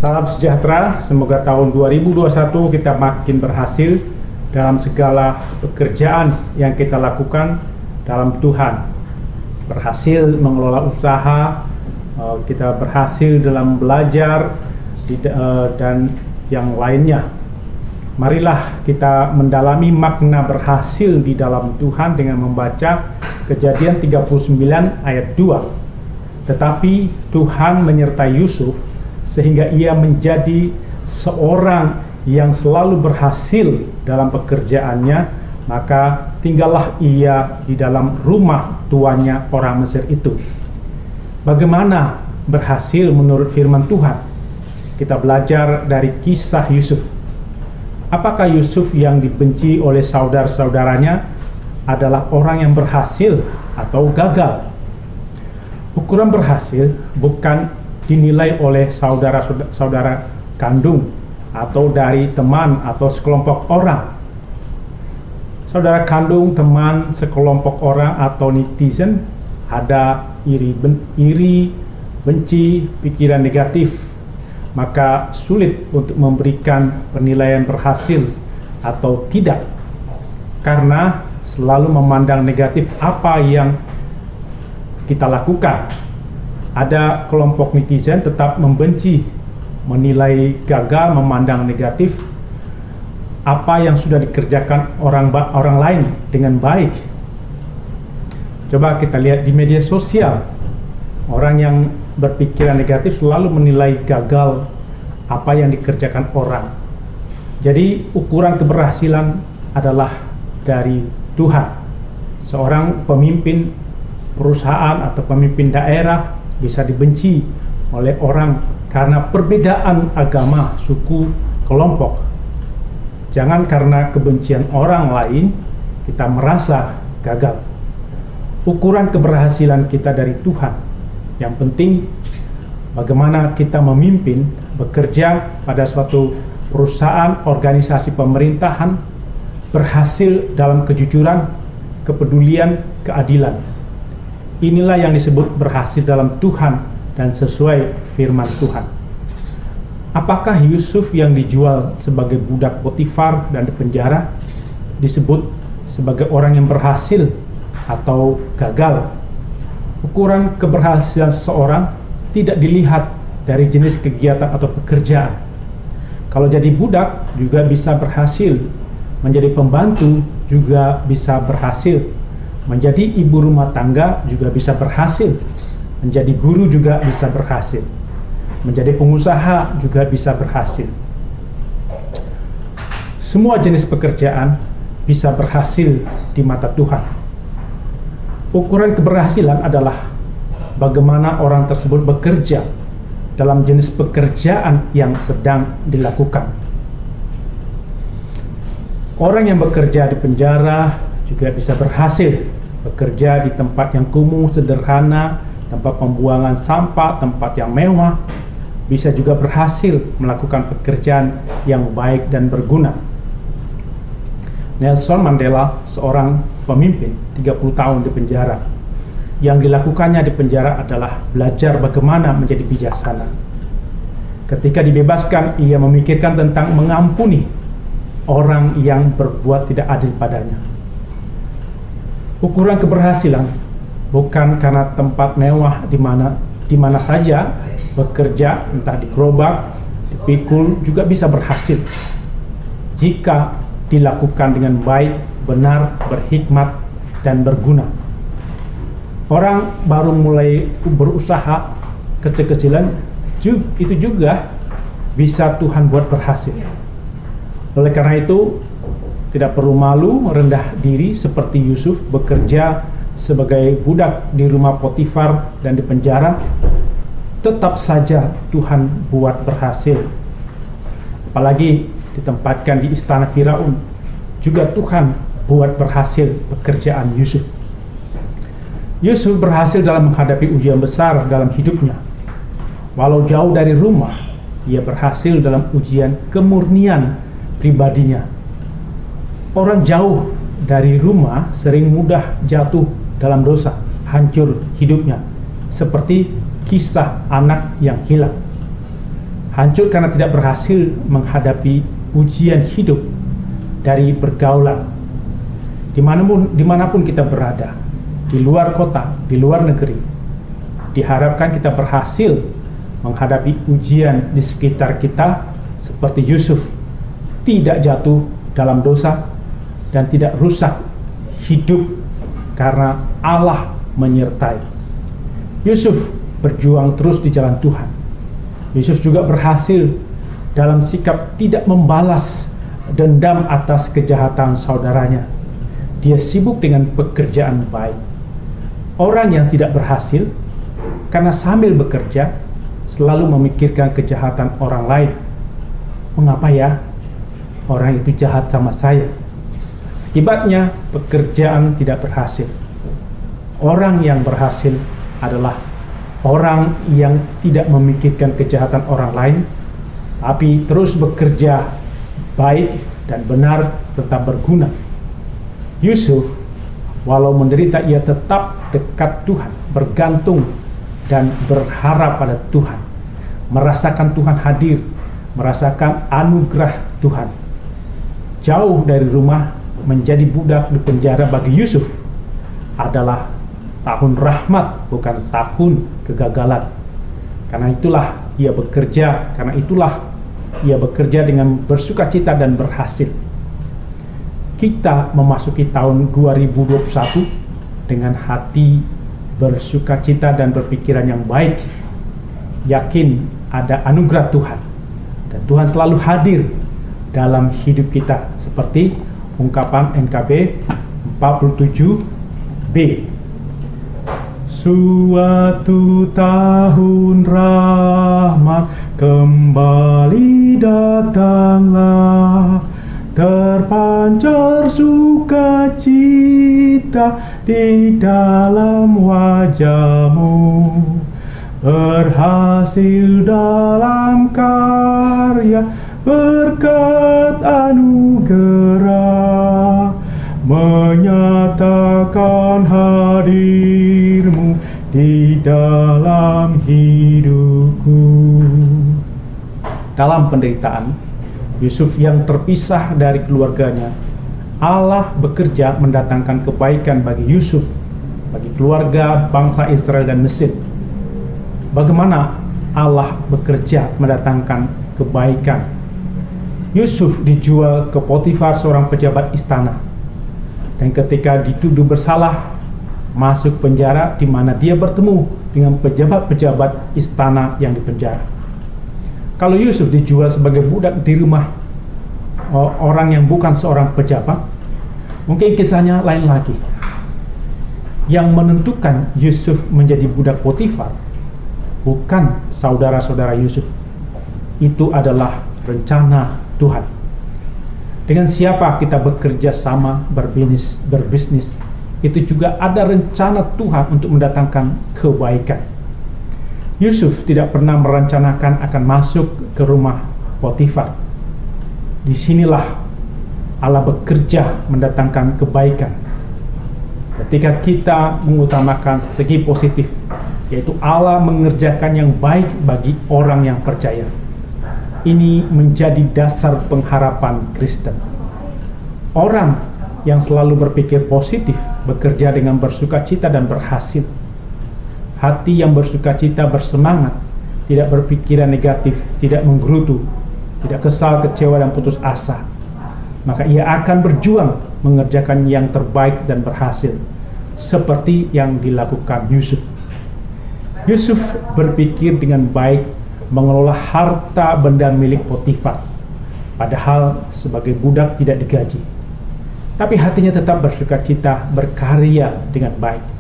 Salam sejahtera, semoga tahun 2021 kita makin berhasil dalam segala pekerjaan yang kita lakukan dalam Tuhan. Berhasil mengelola usaha, kita berhasil dalam belajar, dan yang lainnya. Marilah kita mendalami makna berhasil di dalam Tuhan dengan membaca Kejadian 39 ayat 2. Tetapi Tuhan menyertai Yusuf sehingga ia menjadi seorang yang selalu berhasil dalam pekerjaannya, maka tinggallah ia di dalam rumah tuannya orang Mesir itu. Bagaimana berhasil menurut firman Tuhan? Kita belajar dari kisah Yusuf. Apakah Yusuf yang dibenci oleh saudara-saudaranya adalah orang yang berhasil atau gagal? Ukuran berhasil bukan dinilai oleh saudara-saudara kandung atau dari teman atau sekelompok orang. Saudara kandung, teman, sekelompok orang atau netizen ada iri, benci, pikiran negatif, maka sulit untuk memberikan penilaian berhasil atau tidak, karena selalu memandang negatif apa yang kita lakukan. Ada kelompok netizen tetap membenci, menilai gagal, memandang negatif apa yang sudah dikerjakan orang lain dengan baik. Coba kita lihat di media sosial, orang yang berpikiran negatif selalu menilai gagal apa yang dikerjakan orang. Jadi ukuran keberhasilan adalah dari Tuhan. Seorang pemimpin perusahaan atau pemimpin daerah bisa dibenci oleh orang karena perbedaan agama, suku, kelompok. Jangan karena kebencian orang lain kita merasa gagal. Ukuran keberhasilan kita dari Tuhan. Yang penting bagaimana kita memimpin, bekerja pada suatu perusahaan, organisasi pemerintahan, berhasil dalam kejujuran, kepedulian, keadilan. Inilah yang disebut berhasil dalam Tuhan dan sesuai firman Tuhan. Apakah Yusuf yang dijual sebagai budak Potifar dan dipenjara disebut sebagai orang yang berhasil atau gagal? Ukuran keberhasilan seseorang tidak dilihat dari jenis kegiatan atau pekerjaan. Kalau jadi budak juga bisa berhasil, menjadi pembantu juga bisa berhasil, menjadi ibu rumah tangga juga bisa berhasil, menjadi guru juga bisa berhasil, menjadi pengusaha juga bisa berhasil. Semua jenis pekerjaan bisa berhasil di mata Tuhan. Ukuran keberhasilan adalah bagaimana orang tersebut bekerja dalam jenis pekerjaan yang sedang dilakukan. Orang yang bekerja di penjara juga bisa berhasil bekerja di tempat yang kumuh, sederhana, tempat pembuangan sampah, tempat yang mewah, bisa juga berhasil melakukan pekerjaan yang baik dan berguna. Nelson Mandela, seorang pemimpin 30 tahun di penjara. Yang dilakukannya di penjara adalah belajar bagaimana menjadi bijaksana. Ketika dibebaskan, ia memikirkan tentang mengampuni orang yang berbuat tidak adil padanya. Ukuran keberhasilan bukan karena tempat mewah di mana saja bekerja, entah di gerobak, dipikul, juga bisa berhasil jika dilakukan dengan baik, benar, berhikmat, dan berguna. Orang baru mulai berusaha kecil-kecilan itu juga bisa Tuhan buat berhasil. Oleh karena itu, tidak perlu malu, rendah diri seperti Yusuf bekerja sebagai budak di rumah Potifar dan di penjara. Tetap saja Tuhan buat berhasil. Apalagi ditempatkan di istana Firaun, juga Tuhan buat berhasil pekerjaan Yusuf. Yusuf berhasil dalam menghadapi ujian besar dalam hidupnya. Walau jauh dari rumah, ia berhasil dalam ujian kemurnian pribadinya. Orang jauh dari rumah sering mudah jatuh dalam dosa, hancur hidupnya, seperti kisah anak yang hilang. Hancur karena tidak berhasil menghadapi ujian hidup dari pergaulan. Dimanapun kita berada, di luar kota, di luar negeri, diharapkan kita berhasil menghadapi ujian di sekitar kita seperti Yusuf, tidak jatuh dalam dosa dan tidak rusak hidup karena Allah menyertai. Yusuf berjuang terus di jalan Tuhan. Yusuf juga berhasil dalam sikap tidak membalas dendam atas kejahatan saudaranya. Dia sibuk dengan pekerjaan baik. Orang yang tidak berhasil karena sambil bekerja selalu memikirkan kejahatan orang lain. Mengapa ya orang itu jahat sama saya? Akibatnya pekerjaan tidak berhasil. Orang yang berhasil adalah orang yang tidak memikirkan kejahatan orang lain, tapi terus bekerja baik dan benar, tetap berguna. Yusuf, walau menderita, ia tetap dekat Tuhan, bergantung dan berharap pada Tuhan, merasakan Tuhan hadir, merasakan anugerah Tuhan. Jauh dari rumah, menjadi budak di penjara bagi Yusuf adalah tahun rahmat, bukan tahun kegagalan. Karena itulah ia bekerja dengan bersukacita dan berhasil. Kita memasuki tahun 2021 dengan hati bersukacita dan berpikiran yang baik, yakin ada anugerah Tuhan dan Tuhan selalu hadir dalam hidup kita, seperti ungkapan NKB 47B. Suatu tahun rahmat kembali datanglah, terpancar sukacita di dalam wajahmu, berhasil dalam karya berkat anugerah, menyatakan hadirmu di dalam hidupku. Dalam penderitaan Yusuf yang terpisah dari keluarganya, Allah bekerja mendatangkan kebaikan bagi Yusuf, bagi keluarga bangsa Israel dan Mesir. Bagaimana Allah bekerja mendatangkan kebaikan? Yusuf dijual ke Potifar, seorang pejabat istana, dan ketika dituduh bersalah, masuk penjara di mana dia bertemu dengan pejabat-pejabat istana yang dipenjara. Kalau Yusuf dijual sebagai budak di rumah orang yang bukan seorang pejabat, mungkin kisahnya lain lagi. Yang menentukan Yusuf menjadi budak Potifar bukan saudara-saudara Yusuf. Itu adalah rencana Tuhan. Dengan siapa kita bekerja sama, berbisnis, itu juga ada rencana Tuhan untuk mendatangkan kebaikan. Yusuf tidak pernah merencanakan akan masuk ke rumah Potifar. Disinilah Allah bekerja mendatangkan kebaikan. Ketika kita mengutamakan segi positif, yaitu Allah mengerjakan yang baik bagi orang yang percaya. Ini menjadi dasar pengharapan Kristen. Orang yang selalu berpikir positif bekerja dengan bersukacita dan berhasil. Hati yang bersukacita, bersemangat, tidak berpikiran negatif, tidak menggerutu, tidak kesal, kecewa, dan putus asa. Maka ia akan berjuang mengerjakan yang terbaik dan berhasil, seperti yang dilakukan Yusuf. Yusuf berpikir dengan baik mengelola harta benda milik Potifar, padahal sebagai budak tidak digaji. Tapi hatinya tetap bersukacita, berkarya dengan baik.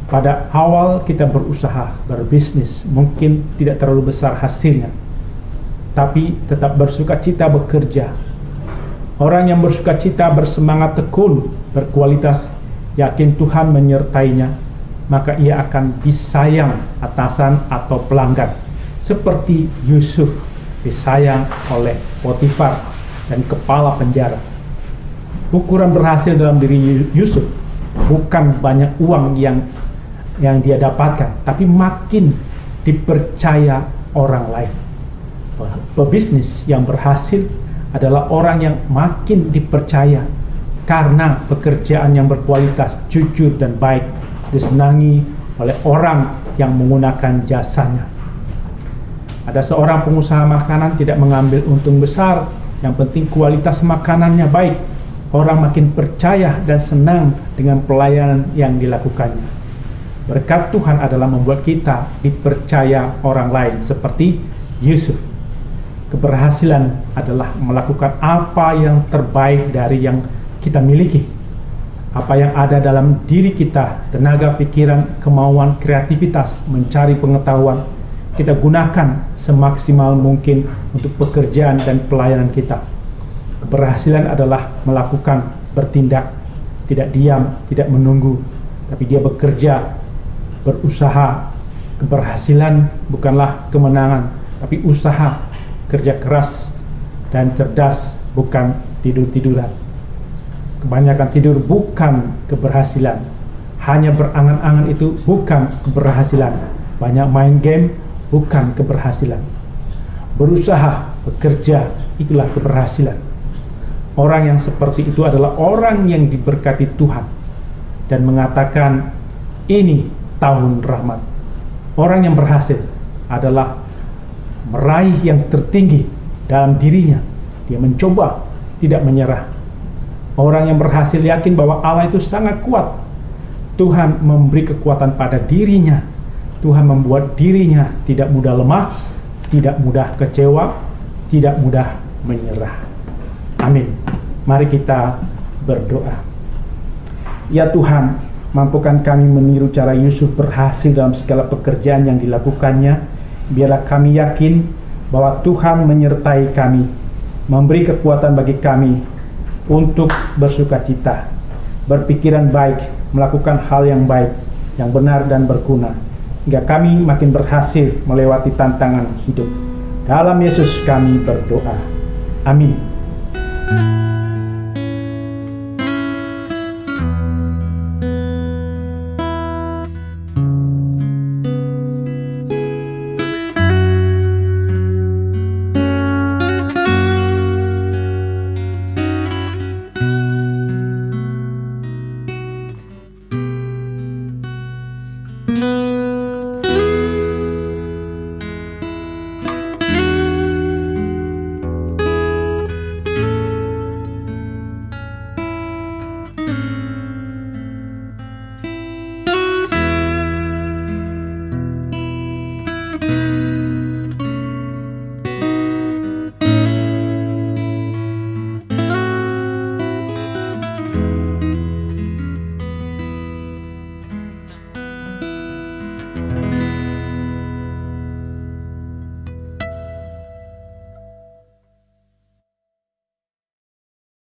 Pada awal kita berusaha, berbisnis, mungkin tidak terlalu besar hasilnya, tapi tetap bersukacita bekerja. Orang yang bersukacita, bersemangat tekun, berkualitas, yakin Tuhan menyertainya, maka ia akan disayang atasan atau pelanggan, seperti Yusuf disayang oleh Potifar dan kepala penjara. Ukuran berhasil dalam diri Yusuf bukan banyak uang yang dia dapatkan, tapi makin dipercaya orang lain. Pebisnis yang berhasil adalah orang yang makin dipercaya karena pekerjaan yang berkualitas, jujur dan baik disenangi oleh orang yang menggunakan jasanya. Ada seorang pengusaha makanan tidak mengambil untung besar, yang penting kualitas makanannya baik. Orang makin percaya dan senang dengan pelayanan yang dilakukannya. Berkat Tuhan adalah membuat kita dipercaya orang lain seperti Yusuf. Keberhasilan adalah melakukan apa yang terbaik dari yang kita miliki. Apa yang ada dalam diri kita, tenaga, pikiran, kemauan, kreativitas, mencari pengetahuan, kita gunakan semaksimal mungkin untuk pekerjaan dan pelayanan kita. Keberhasilan adalah melakukan, bertindak, tidak diam, tidak menunggu, tapi dia bekerja, berusaha. Keberhasilan bukanlah kemenangan, tapi usaha, kerja keras, dan cerdas, bukan tidur-tiduran. Kebanyakan tidur bukan keberhasilan. Hanya berangan-angan itu bukan keberhasilan. Banyak main game bukan keberhasilan. Berusaha, bekerja, itulah keberhasilan. Orang yang seperti itu adalah orang yang diberkati Tuhan dan mengatakan, ini tahun rahmat. Orang yang berhasil adalah meraih yang tertinggi dalam dirinya. Dia mencoba, tidak menyerah. Orang yang berhasil yakin bahwa Allah itu sangat kuat. Tuhan memberi kekuatan pada dirinya. Tuhan membuat dirinya tidak mudah lemah, tidak mudah kecewa, tidak mudah menyerah. Amin. Mari kita berdoa. Ya Tuhan, mampukan kami meniru cara Yusuf berhasil dalam segala pekerjaan yang dilakukannya. Biarlah kami yakin bahwa Tuhan menyertai kami, memberi kekuatan bagi kami untuk bersukacita, berpikiran baik, melakukan hal yang baik, yang benar dan berguna, sehingga kami makin berhasil melewati tantangan hidup. Dalam Yesus kami berdoa. Amin.